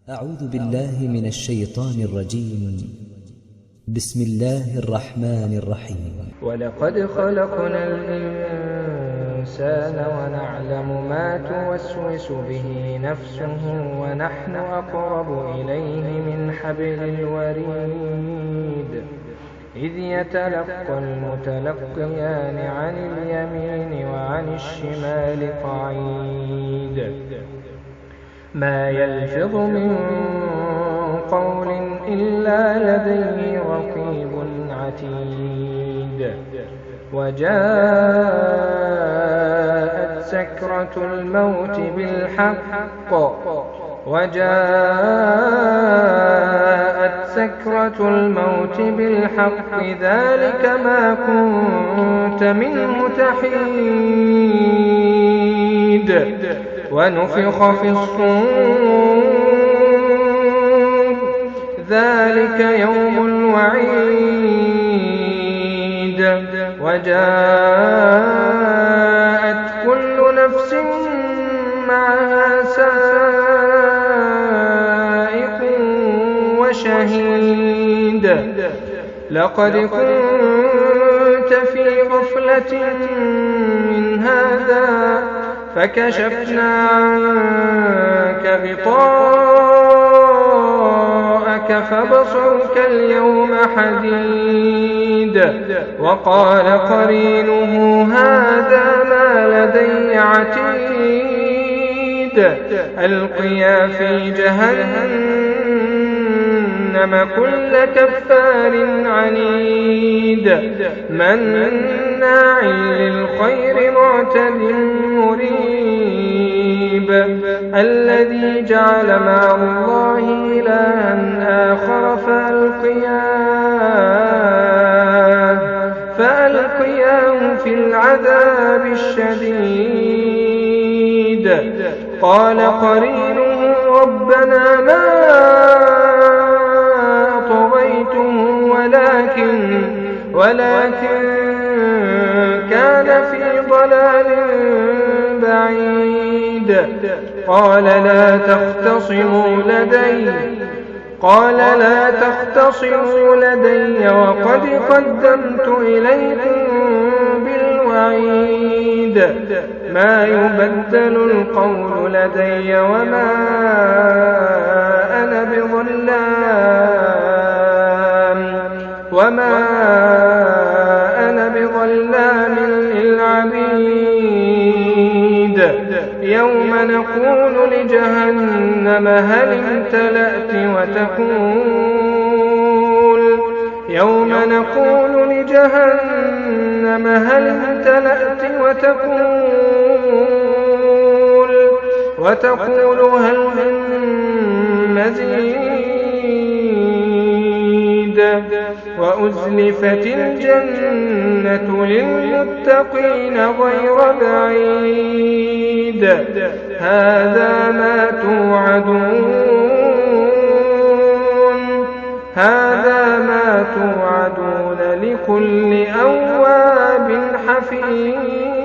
أعوذ بالله من الشيطان الرجيم. بسم الله الرحمن الرحيم. ولقد خلقنا الإنسان ونعلم ما توسوس به نفسه ونحن أقرب إليه من حبل الوريد إذ يتلقى المتلقيان عن اليمين وعن الشمال قعيد ما يلفظ من قول إلا لديه رقيب عتيد وجاءت سكرة الموت بالحق ذلك ما كنت منه تحيد ونفخ في الصور ذلك يوم الوعيد وجاءت كل نفس معها سائق وشهيد لقد كنت في غفلة من هذا فكشفنا عنك غطاءك فبصرك اليوم حديد وقال قرينه هذا ما لدي عتيد ألقيا في جهنم كل كفار عنيد مناع للخير معتد مريب الذي جعل مع الله إلها آخر فألقياه في العذاب الشديد قال قرينه ربنا ما أطغيته ولكن كان في ضلال بعيد قال لا تختصموا لدي وقد قدمت إليكم بالوعيد ما يبدل القول لدي وما أنا بظلام للعبيد يوم نقول لجهنم هل امتلأت وتقول هل من مزيد وأزلفت الجنة للمتقين غير بعيد هذا ما توعدون لكل أواب حفيظ.